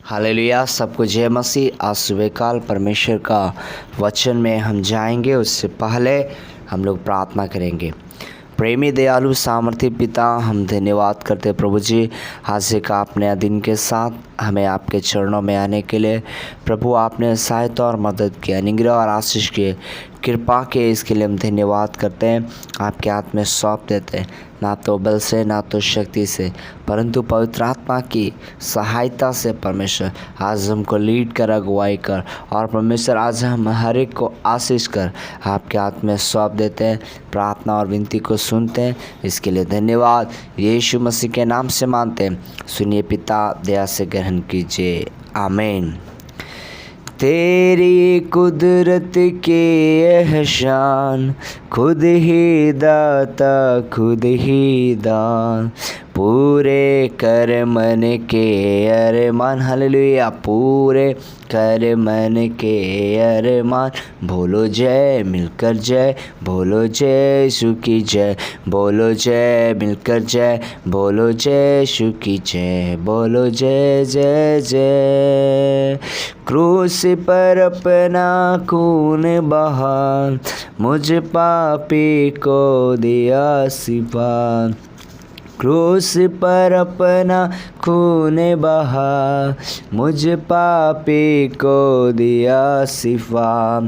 Hallelujah. सबको जय मसीह। आज सुबह काल परमेश्वर का वचन में हम जाएंगे, उससे पहले हम लोग प्रार्थना करेंगे। प्रेमी दयालु सामर्थ्य पिता, हम धन्यवाद करते प्रभु जी, आज से का आपने दिन के साथ हमें आपके चरणों में आने के लिए प्रभु आपने सहायता और मदद की, अनुग्रह और आशीष की, कृपा के, इसके लिए हम धन्यवाद करते हैं। आपके हाथ में सौंप देते हैं, ना तो बल से ना तो शक्ति से, परंतु पवित्र आत्मा की सहायता से परमेश्वर आज हमको लीड कर, अगुवाई कर, और परमेश्वर आज हम हर एक को आशीष कर आपके हाथ में सौंप देते हैं। प्रार्थना और विनती को सुनते हैं, इसके लिए धन्यवाद। यीशु मसीह के नाम से मानते हैं, सुनिए पिता, दया से ग्रहण कीजिए, आमीन। तेरी कुदरत के एहसान, खुद ही दाता खुद ही दान, पूरे कर मन के अरमान, हालेलुया, पूरे कर मन के अरमान। बोलो जय, मिलकर जय, बोलो जय यीशु की जय, बोलो जय, मिलकर जय, बोलो जय यीशु की जय, बोलो जय जय जय। क्रूस पर अपना खून बहा, मुझ पापी को दिया शिफा। क्रूस पर अपना खून बहा, मुझ पापी को दिया शिफा।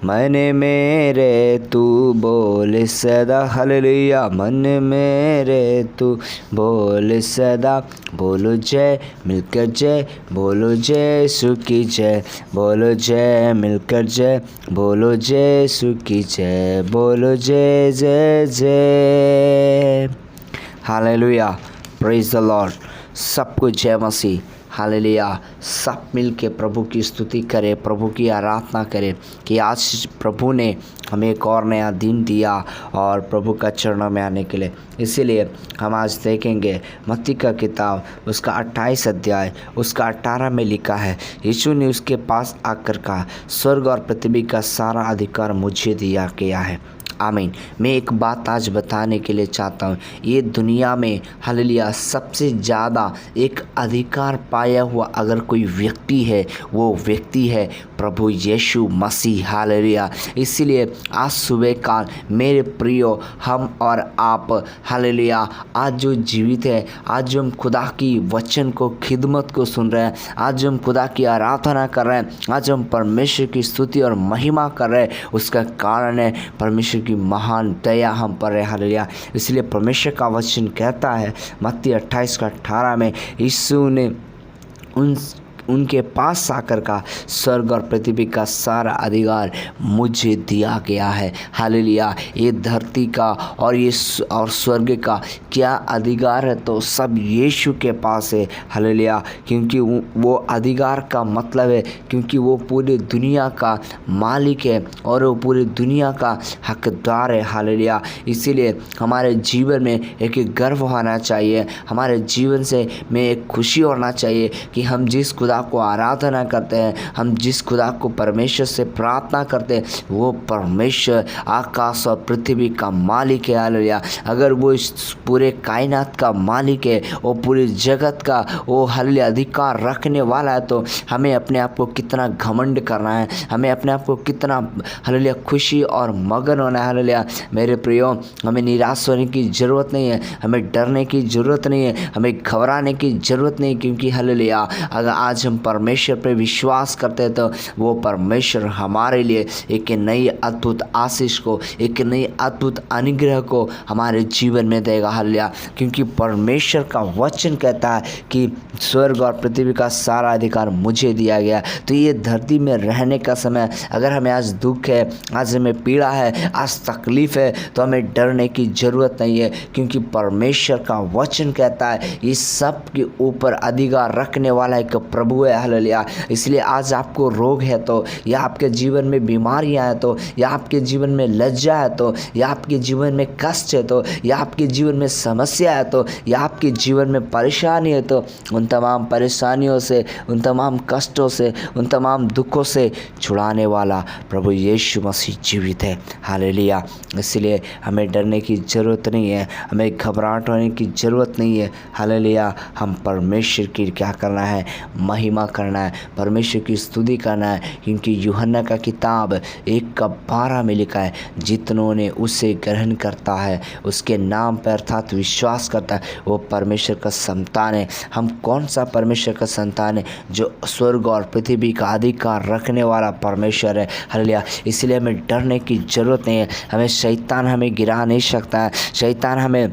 मन मेरे तू बोल सदा, हालेलुया, मन मेरे तू बोल सदा। बोलो जय, मिलकर जय, बोलो जय यीशु की जय, बोलो जय, मिलकर जय, बोलो जय यीशु की जय, बोलो जय जय जय। Hallelujah, praise the Lord. सबको जय मसीह, हालेलुया। सब मिल के प्रभु की स्तुति करें, प्रभु की आराधना करें कि आज प्रभु ने हमें एक और नया दिन दिया और प्रभु का चरणों में आने के लिए। इसीलिए हम आज देखेंगे मत्ती का किताब, उसका 28 अध्याय, उसका 18 में लिखा है, यीशु ने उसके पास आकर कहा, स्वर्ग और पृथ्वी का सारा अधिकार मुझे दिया गया है, आमीन। मैं एक बात आज बताने के लिए चाहता हूँ, ये दुनिया में हालेलुया सबसे ज़्यादा एक अधिकार पाया हुआ अगर कोई व्यक्ति है, वो व्यक्ति है प्रभु यीशु मसीह, हालेलुया। इसीलिए आज सुबह काल मेरे प्रियो, हम और आप हालेलुया आज जो जीवित है, आज जो हम खुदा की वचन को, खिदमत को सुन रहे हैं, आज जो हम खुदा की आराधना कर रहे हैं, आज हम परमेश्वर की स्तुति और महिमा कर रहे हैं, उसका कारण है परमेश्वर की महान दया हम पर है, हालेलुया। इसलिए परमेश्वर का वचन कहता है मत्ती 28 का 18 में, यीशु ने उनके पास आकर का, स्वर्ग और पृथ्वी का सारा अधिकार मुझे दिया गया है, हालेलुया। ये धरती का और ये और स्वर्ग का क्या अधिकार है, तो सब यीशु के पास है, हालेलुया। क्योंकि वो अधिकार का मतलब है क्योंकि वो पूरी दुनिया का मालिक है और वो पूरी दुनिया का हकदार है, हालेलुया। इसीलिए हमारे जीवन में एक गर्व होना चाहिए, हमारे जीवन से में एक खुशी होना चाहिए कि हम जिस खुदा को आराधना करते हैं, हम जिस खुदा को परमेश्वर से प्रार्थना करते हैं, वो परमेश्वर आकाश और पृथ्वी का मालिक है, हालेलुया। अगर वो इस पूरे कायनात का मालिक है, वो पूरी जगत का वो हालेलुया अधिकार रखने वाला है, तो हमें अपने आप को कितना घमंड करना है, हमें अपने आप को कितना हालेलुया खुशी और मगन होना है, हालेलुया। मेरे प्रियो, हमें निराश होने की ज़रूरत नहीं है, हमें डरने की ज़रूरत नहीं है, हमें घबराने की ज़रूरत नहीं, क्योंकि हालेलुया अगर आज हम परमेश्वर पर विश्वास करते हैं तो वो परमेश्वर हमारे लिए एक नई अद्भुत आशीष को, एक नई अद्भुत अनुग्रह को हमारे जीवन में देगा, हालेलुया। क्योंकि परमेश्वर का वचन कहता है कि स्वर्ग और पृथ्वी का सारा अधिकार मुझे दिया गया। तो ये धरती में रहने का समय, अगर हमें आज दुख है, आज हमें पीड़ा है, आज तकलीफ है, तो हमें डरने की ज़रूरत नहीं है, क्योंकि परमेश्वर का वचन कहता है इस सब के ऊपर अधिकार रखने वाला एक प्रभु है, हालेलुया। इसलिए आज आपको रोग है तो, या आपके जीवन में बीमारियां हैं तो, या आपके जीवन में लज्जा है तो, या आपके जीवन में कष्ट है तो, या आपके जीवन में समस्या है तो, या आपके जीवन में परेशानी है तो, उन तमाम परेशानियों से, उन तमाम कष्टों से, उन तमाम दुखों से छुड़ाने वाला प्रभु यीशु मसीह जीवित है, हालेलुया। इसलिए हमें डरने की ज़रूरत नहीं है, हमें घबराहट होने की ज़रूरत नहीं है, हालेलुया। हम परमेश्वर की क्या करना है, महिमा करना है, परमेश्वर की स्तुति करना है। क्योंकि यूहन्ना का किताब 1:12 में लिखा है, जितनों ने उसे ग्रहण करता है, उसके नाम पर अर्थात विश्वास करता है, वो परमेश्वर का संतान है। हम कौन सा परमेश्वर का संतान है? जो स्वर्ग और पृथ्वी का अधिकार रखने वाला परमेश्वर है। हालेलुया। इसलिए हमें डरने की ज़रूरत नहीं है। हमें शैतान हमें गिरा नहीं सकता है, शैतान हमें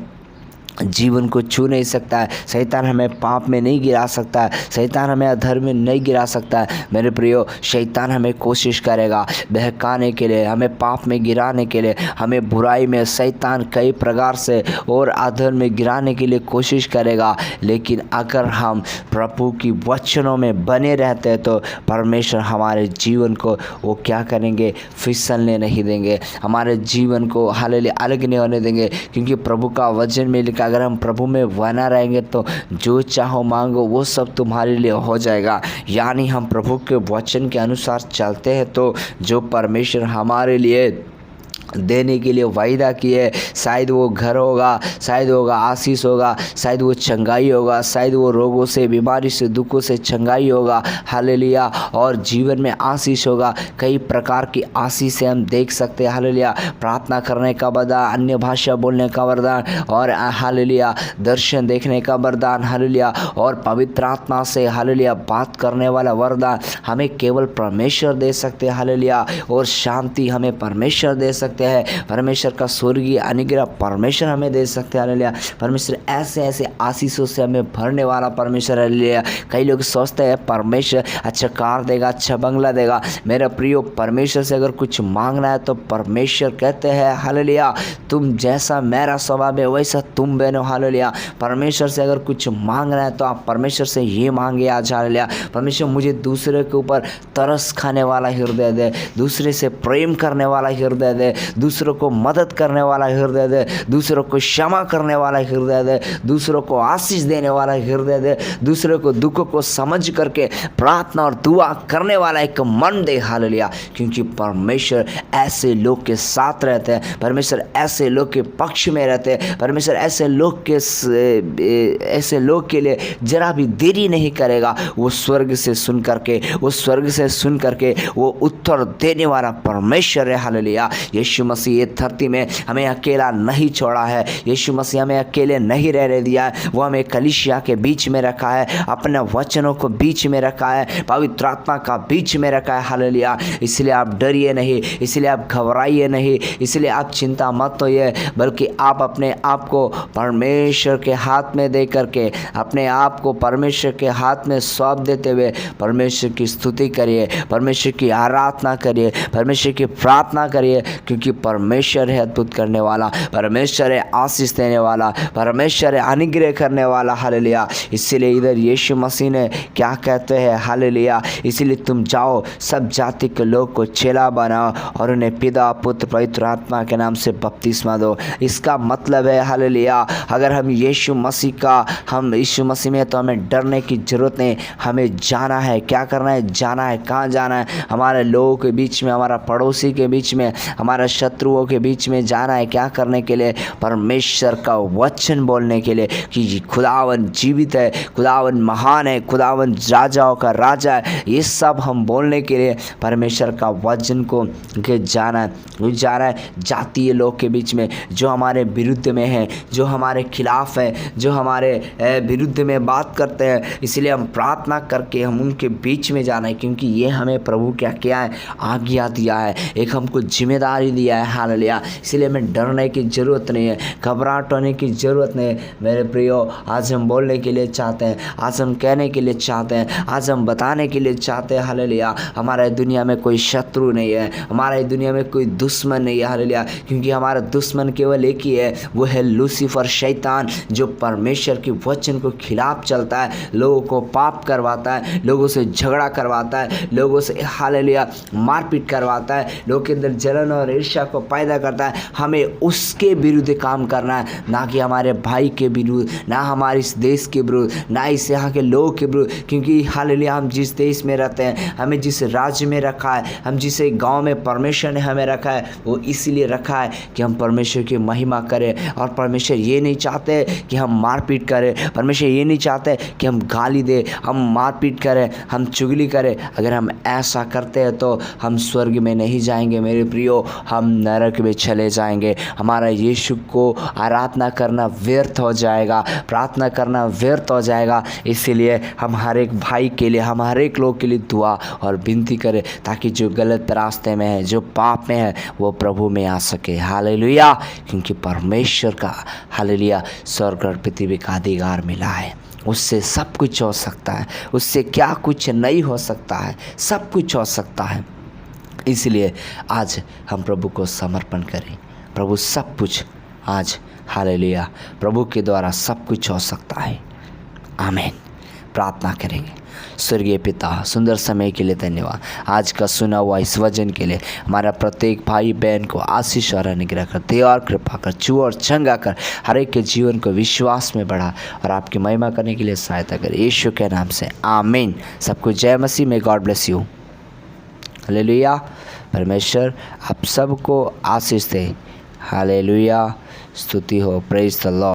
जीवन को छू नहीं सकता है, शैतान हमें पाप में नहीं गिरा सकता है, शैतान हमें अधर्म में नहीं गिरा सकता है। मेरे प्रियो, शैतान हमें कोशिश करेगा बहकाने के लिए, हमें पाप में गिराने के लिए, हमें बुराई में शैतान कई प्रकार से और अधर्म में गिराने के लिए कोशिश करेगा। लेकिन अगर हम प्रभु की वचनों में बने रहते हैं तो परमेश्वर हमारे जीवन को वो क्या करेंगे? फिसलने नहीं देंगे, हमारे जीवन को हालेलुया अलग नहीं होने देंगे। क्योंकि प्रभु का वचन में लिखा, अगर हम प्रभु में बना रहेंगे तो जो चाहो मांगो वो सब तुम्हारे लिए हो जाएगा। यानी हम प्रभु के वचन के अनुसार चलते हैं तो जो परमेश्वर हमारे लिए देने के लिए वायदा किए, शायद वो घर होगा, शायद होगा आशीष होगा, शायद वो चंगाई होगा, शायद वो रोगों से, बीमारी से, दुखों से चंगाई होगा। हालेलुया। और जीवन में आशीष होगा। कई प्रकार की आशीष से हम देख सकते हैं। हालेलुया। प्रार्थना करने का वरदान, अन्य भाषा बोलने का वरदान, और हालेलुया दर्शन देखने का वरदान। हालेलुया। और पवित्र आत्मा से हालेलुया बात करने वाला वरदान हमें केवल परमेश्वर दे सकते हैं। हालेलुया। और शांति हमें परमेश्वर दे सकते हैं। परमेश्वर का स्वर्गीय अनुग्रह परमेश्वर हमें दे सकते हैं। हालेलुया। परमेश्वर ऐसे ऐसे आशीषों से हमें भरने वाला परमेश्वर। हालेलुया। कई लोग सोचते हैं परमेश्वर अच्छा कार देगा, अच्छा बंगला देगा। मेरा प्रियो, परमेश्वर से अगर कुछ मांगना है तो परमेश्वर कहते हैं हालेलुया, तुम जैसा मेरा स्वभाव है वैसा तुम बनो। हालेलुया। परमेश्वर से अगर कुछ मांगना है तो आप परमेश्वर से ये मांगे आज। हालेलुया। परमेश्वर मुझे दूसरे के ऊपर तरस खाने वाला हृदय दे, दूसरे से प्रेम करने वाला हृदय दे, दूसरों को मदद करने वाला हृदय दे, दूसरों को क्षमा करने वाला हृदय दे, दूसरों को आशीष देने वाला हृदय दे, दूसरों को दुखों को समझ करके प्रार्थना और दुआ करने वाला एक मन दे। हालेलुया। क्योंकि परमेश्वर ऐसे लोग के साथ रहते हैं, परमेश्वर ऐसे लोग के पक्ष में रहते हैं, परमेश्वर ऐसे लोग के लिए जरा भी देरी नहीं करेगा। वो स्वर्ग से सुन करके वो उत्तर देने वाला परमेश्वर है। हालेलुया। यीशु मसीह ये धरती में हमें अकेला नहीं छोड़ा है, यीशु मसीह हमें अकेले नहीं रहने दिया है। वो हमें कलीसिया के बीच में रखा है, अपने वचनों को बीच में रखा है, पवित्र आत्मा का बीच में रखा है। हालेलुया। इसलिए आप डरिए नहीं, इसलिए आप घबराइए नहीं, इसलिए आप चिंता मत होइए, बल्कि आप अपने आप को परमेश्वर के हाथ में दे करके, अपने आप को परमेश्वर के हाथ में सौंप देते हुए परमेश्वर की स्तुति करिए, परमेश्वर की आराधना करिए, परमेश्वर की प्रार्थना करिए। क्योंकि परमेश्वर है अद्भुत करने वाला, परमेश्वर है आशीष देने वाला, परमेश्वर है अनुग्रह करने वाला। हालेलुया। इसीलिए इधर यीशु मसीह ने क्या कहते हैं? हालेलुया। इसीलिए तुम जाओ, सब जाति के लोग को चेला बनाओ और उन्हें पिता, पुत्र, पवित्र आत्मा के नाम से बपतिस्मा दो। इसका मतलब है हालेलुया, अगर हम यीशु मसीह में तो हमें डरने की जरूरत नहीं। हमें जाना है, क्या करना है? जाना है। कहाँ जाना है? हमारे लोगों के बीच में, हमारा पड़ोसी के बीच में, हमारे शत्रुओं के बीच में जाना है। क्या करने के लिए? परमेश्वर का वचन बोलने के लिए कि खुदावन जीवित है, खुदावन महान है, खुदावन राजाओं का राजा है। ये सब हम बोलने के लिए परमेश्वर का वचन को जाना है। जातीय लोग के बीच में जो हमारे विरुद्ध में है, जो हमारे खिलाफ है, जो हमारे विरुद्ध में बात करते हैं, इसलिए हम प्रार्थना करके हम उनके बीच में जाना है। क्योंकि ये हमें प्रभु क्या किया है? आज्ञा दिया है, एक हमको जिम्मेदारी दिया है। हालेलुया। इसलिए हमें डरने की ज़रूरत नहीं है, घबराहट होने की ज़रूरत नहीं है। मेरे प्रियो, आज हम बोलने के लिए चाहते हैं, आज हम कहने के लिए चाहते हैं, आज हम बताने के लिए चाहते हैं। हालेलुया। हमारे दुनिया में कोई शत्रु नहीं है, हमारे दुनिया में कोई दुश्मन नहीं है। हालेलुया। क्योंकि हमारा दुश्मन केवल एक ही है, वो है लूसीफर, शैतान, जो परमेश्वर के वचन को खिलाफ चलता है, लोगों को पाप करवाता है, लोगों से झगड़ा करवाता है, लोगों से हालेलुया मारपीट करवाता है, लोगों के अंदर जलन और ईर्ष्या हिंसा को पैदा करता है, हमें उसके विरुद्ध काम करना है, ना कि हमारे भाई के विरुद्ध, ना हमारे इस देश के विरुद्ध, ना इस यहाँ के लोगों के विरुद्ध। क्योंकि हालेलुया हम जिस देश में रहते हैं, हमें जिस राज्य में रखा है, हम जिस गांव में परमेश्वर ने हमें रखा है, वो इसलिए रखा है कि हम परमेश्वर की महिमा करें। और परमेश्वर ये नहीं चाहते कि हम मारपीट करें, परमेश्वर ये नहीं चाहते कि हम गाली दें, हम मारपीट करें, हम चुगली करें। अगर हम ऐसा करते हैं तो हम स्वर्ग में नहीं जाएंगे मेरे प्रियो, हम नरक में चले जाएंगे। हमारा यीशु को आराधना करना व्यर्थ हो जाएगा, प्रार्थना करना व्यर्थ हो जाएगा। इसीलिए हम हर एक भाई के लिए, हम हर एक लोग के लिए दुआ और विनती करें, ताकि जो गलत रास्ते में है, जो पाप में है, वो प्रभु में आ सके। हालेलुया। क्योंकि परमेश्वर का हालेलुया स्वर्ग और पृथ्वी का अधिकार मिला है, उससे सब कुछ हो सकता है, उससे क्या कुछ नहीं हो सकता है, सब कुछ हो सकता है। इसलिए आज हम प्रभु को समर्पण करें। प्रभु सब कुछ आज हालेलुया प्रभु के द्वारा सब कुछ हो सकता है। आमीन। प्रार्थना करेंगे। स्वर्गीय पिता, सुंदर समय के लिए धन्यवाद। आज का सुना हुआ इस वचन के लिए हमारा प्रत्येक भाई बहन को आशीष और अनुग्रह कर, दया और कृपा कर, छू और चंगा कर, हर एक के जीवन को विश्वास में बढ़ा और आपकी महिमा करने के लिए सहायता कर, यीशु के नाम से आमीन। सबको जय मसीह में। God bless you. हालेलुया। परमेश्वर आप सबको आशीष दे। हालेलुया। स्तुति हो। Praise the Lord.